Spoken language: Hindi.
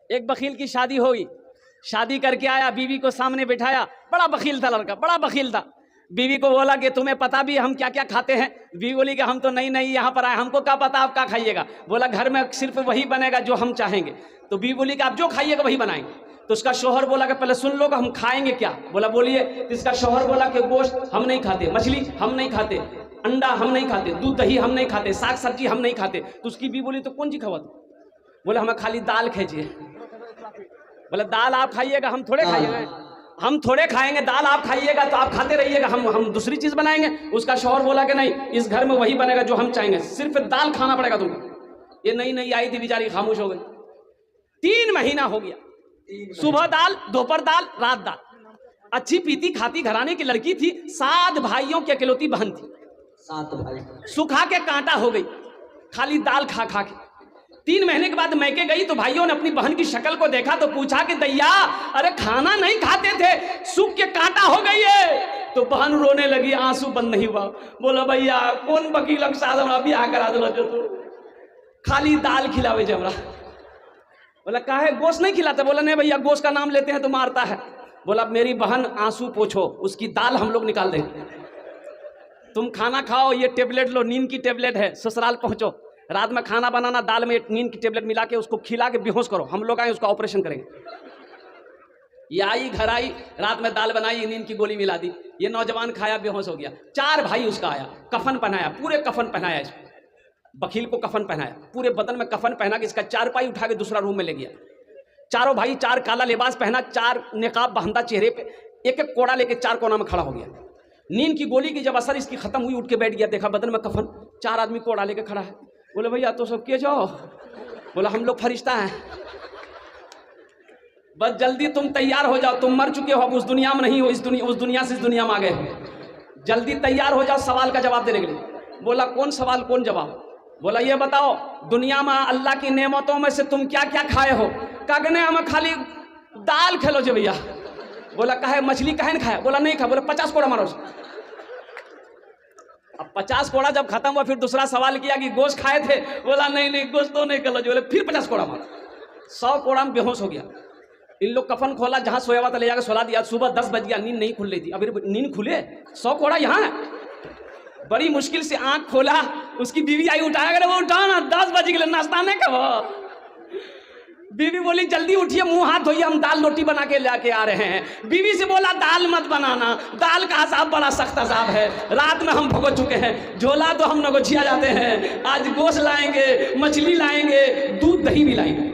एक वकील की शादी हुई, शादी करके आया, बीवी को सामने बिठाया, बड़ा बखील था लड़का, बड़ा बखील था। बीवी को बोला कि तुम्हें पता भी हम क्या क्या खाते हैं? बीवी बोली कि हम तो नई नई यहाँ पर आए, हमको क्या पता आप क्या खाइएगा? बोला घर में सिर्फ वही बनेगा जो हम चाहेंगे। तो बीवी बोली कि आप जो खाइएगा वही बनाएंगे। तो उसका शौहर बोला कि पहले सुन लो कि हम खाएंगे क्या? बोला बोलिए। तो इसका शौहर बोला कि गोश्त हम नहीं खाते, मछली हम नहीं खाते, अंडा हम नहीं खाते, दूध दही हम नहीं खाते, साग सब्जी हम नहीं खाते। तो उसकी बीवी बोली तो कौन चीज खावा? बोले हमें खाली दाल खींचिए। बोले दाल आप खाइएगा, हम थोड़े खाइएगा, हम थोड़े खाएंगे, दाल आप खाइएगा तो आप खाते रहिएगा, हम दूसरी चीज बनाएंगे। उसका शौहर बोला कि नहीं, इस घर में वही बनेगा जो हम चाहेंगे, सिर्फ दाल खाना पड़ेगा तुमको। ये नई नई आई थी बेचारी, खामोश हो गई। 3 महीना हो गया, सुबह दाल, दोपहर दाल, रात दाल। अच्छी पीती खाती घराने की लड़की थी, 7 भाइयों की अकेलौती बहन थी, 7 भाई। सुखा के कांटा हो गई खाली दाल खा खा के। 3 महीने के बाद मैके गई तो भाइयों ने अपनी बहन की शक्ल को देखा तो पूछा कि दैया अरे खाना नहीं खाते थे, सूख के कांटा हो गई है। तो बहन रोने लगी, आंसू बंद नहीं हुआ। बोला भैया कौन वकील के साथ हमरा ब्याह करा दो, जो तू खाली दाल खिलावे जमरा। बोला काहे गोश्त नहीं खिलाते? बोला नहीं भैया, गोश्त का नाम लेते हैं तो मारता है। बोला मेरी बहन आंसू पोछो, उसकी दाल हम लोग निकाल दें, तुम खाना खाओ, ये टेबलेट लो, नींद की टेबलेट है, ससुराल पहुंचो, रात में खाना बनाना, दाल में नींद की टेबलेट मिला के उसको खिला के बेहोश करो, हम लोग आए उसका ऑपरेशन करेंगे। ये आई, घर आई, रात में दाल बनाई, नींद की गोली मिला दी। ये नौजवान खाया, बेहोश हो गया। 4 भाई उसका आया, कफन पहनाया, पूरे कफन पहनाया इसको, वकील को कफन पहनाया, पूरे बदन में कफन पहना के इसका 4 पाई उठा के दूसरा रूम में ले गया। चारों भाई 4 काला लिबास पहना, 4 निकाब बांधा चेहरे पे, एक एक कोड़ा लेके 4 कोना में खड़ा हो गया। नींद की गोली की जब असर इसकी खत्म हुई, उठ के बैठ गया, देखा बदन में कफन, 4 आदमी कोड़ा लेके खड़ा है। बोले भैया तो सब के जाओ? बोला हम लोग फरिश्ता हैं, बस जल्दी तुम तैयार हो जाओ, तुम मर चुके हो, अब उस दुनिया में नहीं हो, उस दुनिया से इस दुनिया में आ गए हो, जल्दी तैयार हो जाओ सवाल का जवाब देने के लिए। बोला कौन सवाल कौन जवाब? बोला ये बताओ दुनिया में अल्लाह की नेमतों में से तुम क्या क्या खाए हो? कहने हमें खाली दाल खेलो जो भैया। बोला कहे मछली कहे न खाए? बोला नहीं खाए। बोला 50 कोड़ा मारो। अब 50 कोड़ा जब खत्म हुआ, फिर दूसरा सवाल किया कि गोश्त खाए थे? बोला नहीं नहीं गोश्त तो नहीं खेलो। बोले फिर 50 कोड़ा मारो। 100 कोड़ा में बेहोश हो गया। इन लोग कफन खोला, जहां सोया हुआ था ले जाकर सुला दिया। सुबह 10 बज गया, नींद नहीं खुल रही थी, अभी नींद खुले, 100 कोड़ा यहाँ है। बड़ी मुश्किल से आंख खोला, उसकी बीवी आई उठाया, करे वो उठा ना, 10 बज गए, नाश्ता नहीं कब। बीवी बोली जल्दी उठिए, मुंह हाथ धोइए, हम दाल रोटी बना के लेके आ रहे हैं। बीवी से बोला दाल मत बनाना, दाल का असाब बड़ा सख्त असाब है, रात में हम भुगत चुके हैं, झोला तो हम नगोछिया जाते हैं, आज गोश्त लाएंगे, मछली लाएंगे, दूध दही भी लाएंगे।